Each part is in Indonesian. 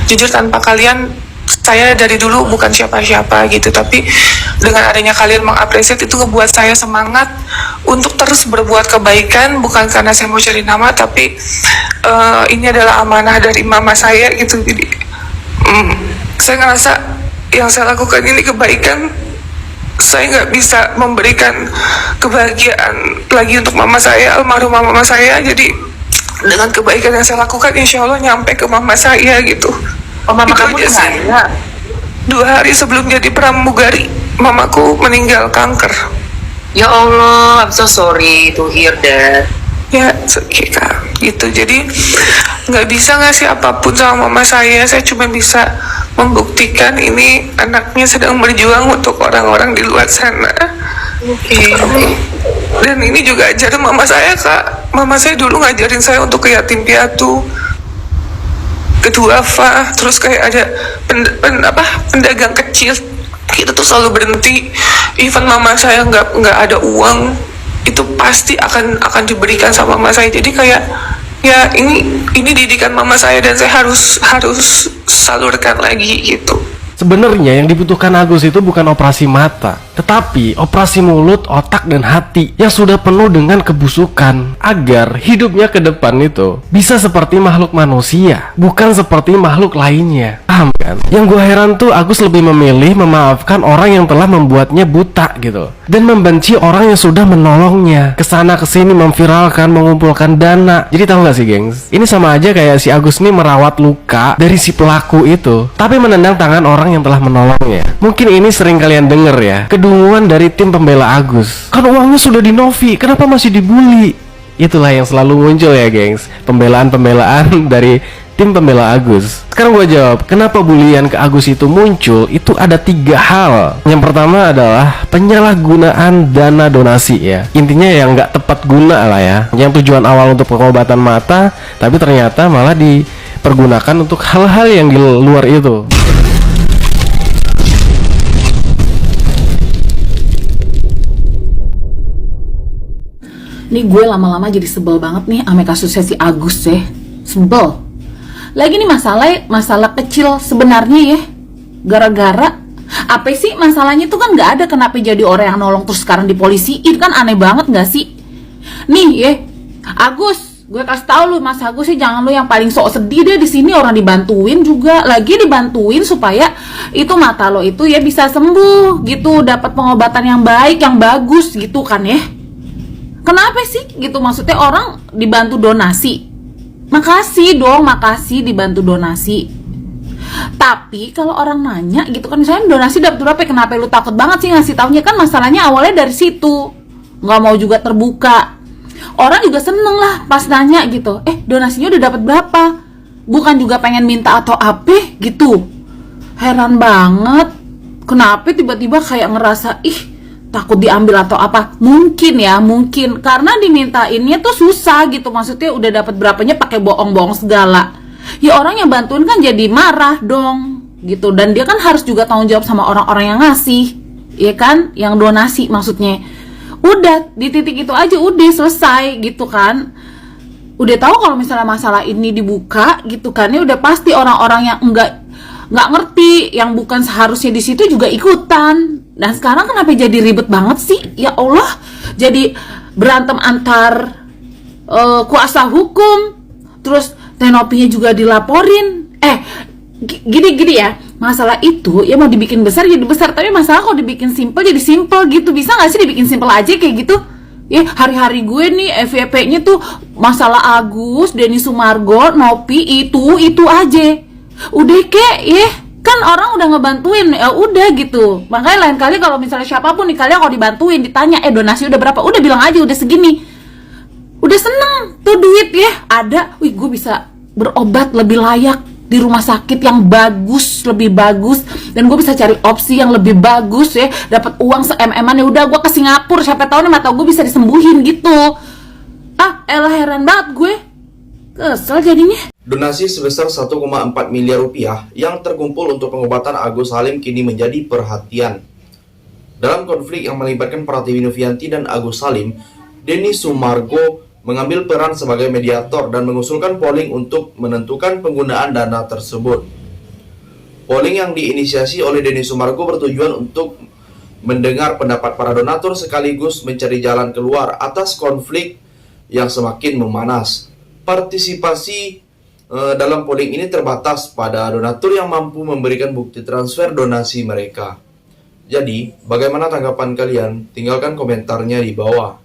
jujur tanpa kalian saya dari dulu bukan siapa-siapa gitu, tapi dengan adanya kalian mengapresiasi itu ngebuat saya semangat untuk terus berbuat kebaikan, bukan karena saya mau cari nama, tapi ini adalah amanah dari mama saya gitu. Jadi saya ngerasa yang saya lakukan ini kebaikan, saya nggak bisa memberikan kebahagiaan lagi untuk mama saya, almarhumah mama saya. Jadi dengan kebaikan yang saya lakukan, insya Allah nyampe ke mama saya gitu. Oh, mama Itu kamu aja tuh sih. nggak ada? 2 hari sebelum jadi pramugari, mamaku meninggal kanker. Ya Allah, I'm so sorry to hear that. Ya, Kak, gitu. Jadi nggak bisa ngasih apapun sama mama saya cuma bisa membuktikan ini anaknya sedang berjuang untuk orang-orang di luar sana. Oke. Dan ini juga ajaran mama saya, Kak. Mama saya dulu ngajarin saya untuk ke yatim piatu, ke duafa, terus kayak ada pedagang kecil, kita tuh selalu berhenti. Even mama saya nggak ada uang, itu pasti akan diberikan sama mama saya. Jadi kayak ya ini didikan mama saya dan saya harus salurkan lagi gitu. Sebenarnya yang dibutuhkan Agus itu bukan operasi mata, tetapi operasi mulut, otak, dan hati yang sudah penuh dengan kebusukan agar hidupnya ke depan itu bisa seperti makhluk manusia, bukan seperti makhluk lainnya. Paham kan? Yang gue heran tuh Agus lebih memilih memaafkan orang yang telah membuatnya buta gitu, dan membenci orang yang sudah menolongnya, kesana kesini memviralkan, mengumpulkan dana. Jadi tahu gak sih gengs, ini sama aja kayak si Agus nih merawat luka dari si pelaku itu, tapi menendang tangan orang yang telah menolongnya. Mungkin ini sering kalian denger ya, kedunguan dari tim pembela Agus. Kan uangnya sudah di Novi, kenapa masih dibully? Itulah yang selalu muncul ya gengs, pembelaan-pembelaan dari tim pembela Agus. Sekarang gue jawab, kenapa bulian ke Agus itu muncul? Itu ada 3 hal. Yang pertama adalah penyalahgunaan dana donasi ya. Intinya yang nggak tepat guna lah ya. Yang tujuan awal untuk pengobatan mata, tapi ternyata malah dipergunakan untuk hal-hal yang di luar itu. Nih gue lama-lama jadi sebel banget nih ame kasusnya si Agus ya. Sebel. Lagi nih masalah kecil sebenarnya ya. Gara-gara apa sih masalahnya tuh kan nggak ada, kenapa jadi orang yang nolong terus sekarang dipolisiin, kan aneh banget nggak sih? Nih ya, Agus, gue kasih tau lu, Mas Agus sih jangan lu yang paling sok sedih deh di sini, orang dibantuin juga, lagi dibantuin supaya itu mata lo itu ya bisa sembuh gitu, dapat pengobatan yang baik, yang bagus gitu kan ya. Kenapa sih gitu, maksudnya orang dibantu donasi, makasih dong, makasih dibantu donasi. Tapi kalau orang nanya gitu kan, misalnya donasi dapat berapa, kenapa lu takut banget sih ngasih taunya? Kan masalahnya awalnya dari situ, nggak mau juga terbuka. Orang juga seneng lah pas nanya gitu, donasinya udah dapat berapa, bukan juga pengen minta atau apa gitu. Heran banget, kenapa tiba-tiba kayak ngerasa takut diambil atau apa. Mungkin karena dimintainnya tuh susah gitu, maksudnya udah dapat berapanya pakai bohong-bohong segala. Ya orang yang bantuin kan jadi marah dong gitu, dan dia kan harus juga tanggung jawab sama orang-orang yang ngasih, ya kan, yang donasi maksudnya. Udah di titik itu aja udah selesai gitu kan. Udah tahu kalau misalnya masalah ini dibuka gitu kan, ya udah pasti orang-orang yang enggak ngerti, yang bukan seharusnya di situ juga ikutan. Dan sekarang kenapa jadi ribet banget sih? Ya Allah, jadi berantem antar kuasa hukum, terus Tenopinya juga dilaporin. Gini ya, masalah itu ya mau dibikin besar jadi besar, tapi masalah kalau dibikin simple jadi simple gitu. Bisa nggak sih dibikin simple aja kayak gitu? Ya hari-hari gue nih FYP-nya tuh masalah Agus, Denny Sumargo, Nopi itu aja. Udah kek ya, kan orang udah ngebantuin, ya udah gitu. Makanya lain kali kalau misalnya siapapun nih kalian kalau dibantuin ditanya donasi udah berapa, udah bilang aja udah segini. Udah seneng tuh duit ya ada, gue bisa berobat lebih layak di rumah sakit yang bagus, lebih bagus, dan gue bisa cari opsi yang lebih bagus ya, dapat uang se-MM-an, ya udah gue ke Singapura, siapa tahu nih mata gue bisa disembuhin gitu. Elah heran banget gue, kesel jadinya. Donasi sebesar 1,4 miliar rupiah yang terkumpul untuk pengobatan Agus Salim kini menjadi perhatian. Dalam konflik yang melibatkan Pratiwi Novianti dan Agus Salim, Denny Sumargo mengambil peran sebagai mediator dan mengusulkan polling untuk menentukan penggunaan dana tersebut. Polling yang diinisiasi oleh Denny Sumargo bertujuan untuk mendengar pendapat para donatur sekaligus mencari jalan keluar atas konflik yang semakin memanas. Partisipasi dalam polling ini terbatas pada donatur yang mampu memberikan bukti transfer donasi mereka. Jadi, bagaimana tanggapan kalian? Tinggalkan komentarnya di bawah.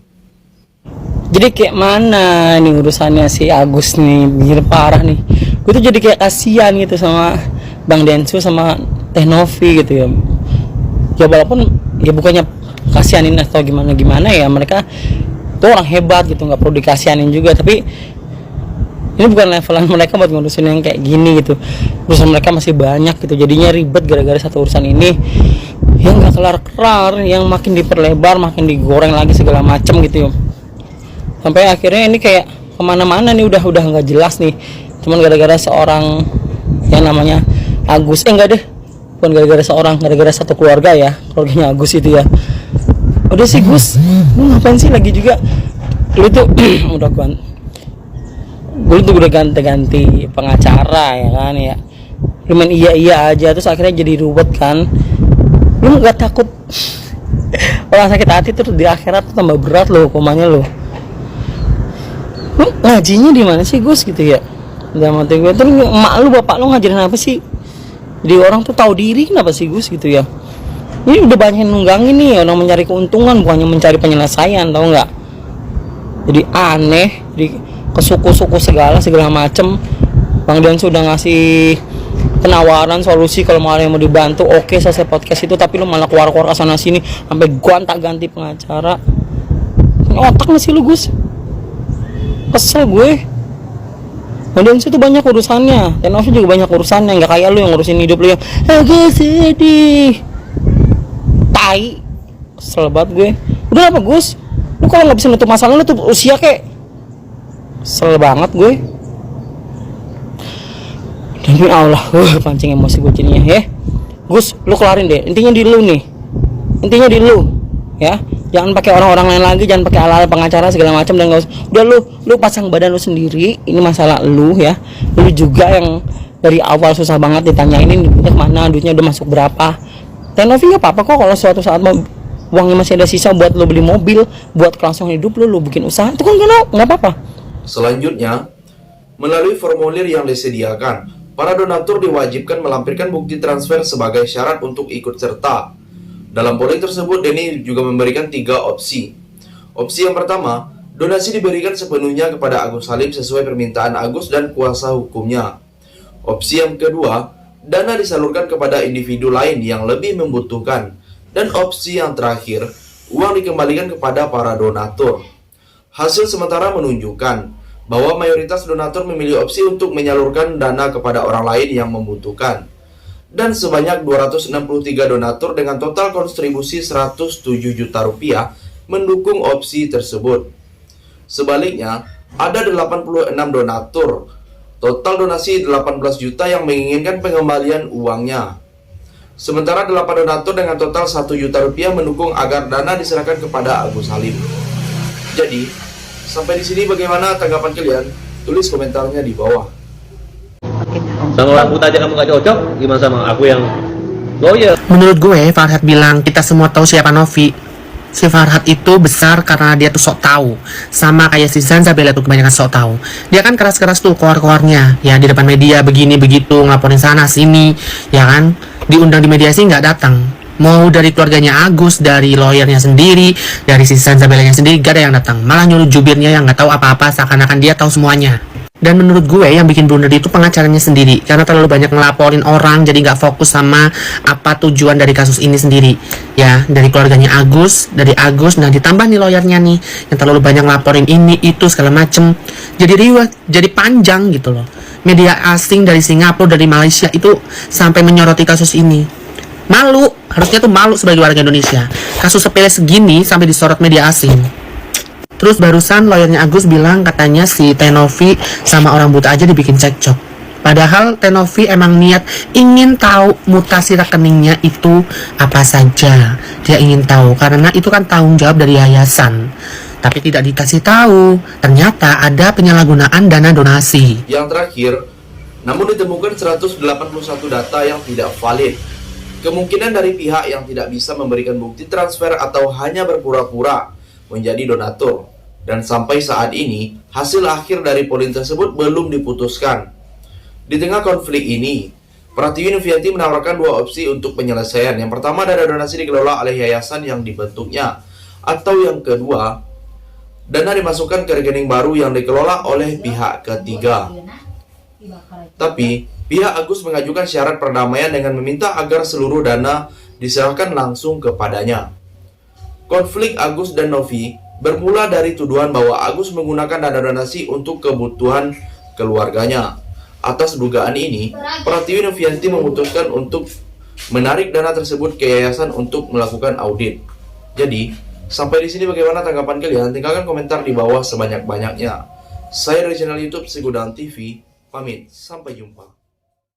Jadi kayak mana nih urusannya si Agus nih, bener parah nih. Gue tuh jadi kayak kasihan gitu sama Bang Densu sama Teh Novi gitu ya. Ya walaupun ya bukannya kasihanin atau gimana ya, mereka tuh orang hebat gitu, nggak perlu dikasihanin juga. Tapi ini bukan levelan mereka buat ngurusin yang kayak gini gitu. Urusan mereka masih banyak gitu, jadinya ribet gara-gara satu urusan ini yang nggak kelar-kelar, yang makin diperlebar, makin digoreng lagi segala macem gitu ya. Sampai akhirnya ini kayak kemana-mana nih, udah nggak jelas nih. Cuman gara-gara seorang yang namanya Agus, enggak deh, bukan gara-gara seorang, gara-gara satu keluarga ya, keluarganya Agus itu ya. Udah sih Gus, lu ngapain sih lagi juga? Lu tuh udah ganti pengacara ya kan ya. Lu main iya aja, terus akhirnya jadi ruwet kan. Lu nggak takut orang sakit hati terus di akhirat tuh tambah berat lo hukumannya lo. Lu ngajinya di mana sih Gus gitu ya? Dalam hati gue tuh, emak lu bapak lu ngajarin apa sih? Jadi orang tuh tahu diri kenapa sih Gus gitu ya? Ini udah banyak nunggangin nih, orang mencari keuntungan bukannya mencari penyelesaian, tau nggak? Jadi aneh, jadi kesuku-suku segala macem. Bang Densu udah ngasih penawaran solusi kalau mau ada yang mau dibantu, oke selesai podcast itu, tapi lu malah keluar ke sana sini sampai gonta-ganti pengacara. Ini otak nggak sih lu Gus? Kesel gue. Bang Densu tuh banyak urusannya, dan juga banyak urusannya, nggak kayak lu yang ngurusin hidup lu yang agak sedih. Tai, kesel banget gue. Udah apa Gus? Lu kalau nggak bisa nutup masalah lu tuh usia kek. Kesel banget gue. Demi Allah, pancing emosi gue jadinya ya. Gus, lu kelarin deh. Intinya di lu nih. Intinya di lu, ya. Jangan pakai orang-orang lain lagi, jangan pakai ala-ala pengacara segala macam dan enggak usah. Udah lu pasang badan lu sendiri. Ini masalah lu ya. Lu juga yang dari awal susah banget ditanyain ini duitnya kemana, duitnya udah masuk berapa. Teh Novi nggak apa-apa kok kalau suatu saat uangnya masih ada sisa buat lu beli mobil, buat kelangsungan hidup lu bikin usaha. Itu kan nggak apa-apa. Selanjutnya, melalui formulir yang disediakan, para donatur diwajibkan melampirkan bukti transfer sebagai syarat untuk ikut serta. Dalam polling tersebut, Denny juga memberikan 3 opsi. Opsi yang pertama, donasi diberikan sepenuhnya kepada Agus Salim sesuai permintaan Agus dan kuasa hukumnya. Opsi yang kedua, dana disalurkan kepada individu lain yang lebih membutuhkan. Dan opsi yang terakhir, uang dikembalikan kepada para donatur. Hasil sementara menunjukkan bahwa mayoritas donatur memilih opsi untuk menyalurkan dana kepada orang lain yang membutuhkan. Dan sebanyak 263 donatur dengan total kontribusi 107 juta rupiah mendukung opsi tersebut. Sebaliknya, ada 86 donatur, total donasi 18 juta yang menginginkan pengembalian uangnya. Sementara 8 donatur dengan total 1 juta rupiah mendukung agar dana diserahkan kepada Agus Salim. Jadi, sampai di sini bagaimana tanggapan kalian? Tulis komentarnya di bawah. Sama rambut aja kamu gak cocok, gimana sama aku yang lawyer? Menurut gue, Farhad bilang kita semua tahu siapa Novi. Si Farhad itu besar karena dia tuh sok tahu. Sama kayak si Zanzabela tuh kebanyakan sok tahu. Dia kan keras-keras tuh keluar-keluarnya. Ya di depan media begini begitu ngelaporin sana sini, ya kan? Diundang di mediasi nggak datang. Mau dari keluarganya Agus, dari lawyernya sendiri, dari si Zanzabelanya sendiri gak ada yang datang. Malah nyuruh jubirnya yang nggak tahu apa-apa seakan-akan dia tahu semuanya. Dan menurut gue yang bikin blunder itu pengacaranya sendiri, karena terlalu banyak ngelaporin orang jadi nggak fokus sama apa tujuan dari kasus ini sendiri. Ya, dari keluarganya Agus, dari Agus, nah ditambah nih lawyernya nih yang terlalu banyak ngelaporin ini itu segala macem. Jadi riwet, jadi panjang gitu loh. Media asing dari Singapura, dari Malaysia itu sampai menyoroti kasus ini. Malu, harusnya tuh malu sebagai warga Indonesia. Kasus sepele segini sampai disorot media asing. Terus barusan lawyernya Agus bilang katanya si Teh Novi sama orang buta aja dibikin cekcok. Padahal Teh Novi emang niat ingin tahu mutasi rekeningnya itu apa saja. Dia ingin tahu karena itu kan tanggung jawab dari yayasan. Tapi tidak dikasih tahu, ternyata ada penyalahgunaan dana donasi. Yang terakhir, Namun ditemukan 181 data yang tidak valid. Kemungkinan dari pihak yang tidak bisa memberikan bukti transfer atau hanya berpura-pura menjadi donatur. Dan sampai saat ini, hasil akhir dari polling tersebut belum diputuskan. Di tengah konflik ini, Pratiwi Novianti menawarkan dua opsi untuk penyelesaian. Yang pertama, dana donasi dikelola oleh yayasan yang dibentuknya. Atau yang kedua, dana dimasukkan ke rekening baru yang dikelola oleh pihak ketiga. Tapi, pihak Agus mengajukan syarat perdamaian dengan meminta agar seluruh dana diserahkan langsung kepadanya. Konflik Agus dan Novi bermula dari tuduhan bahwa Agus menggunakan dana donasi untuk kebutuhan keluarganya. Atas dugaan ini, Pratiwi Novianti memutuskan untuk menarik dana tersebut ke yayasan untuk melakukan audit. Jadi, sampai di sini bagaimana tanggapan kalian? Tinggalkan komentar di bawah sebanyak-banyaknya. Saya dari channel YouTube Segudang TV, pamit, sampai jumpa.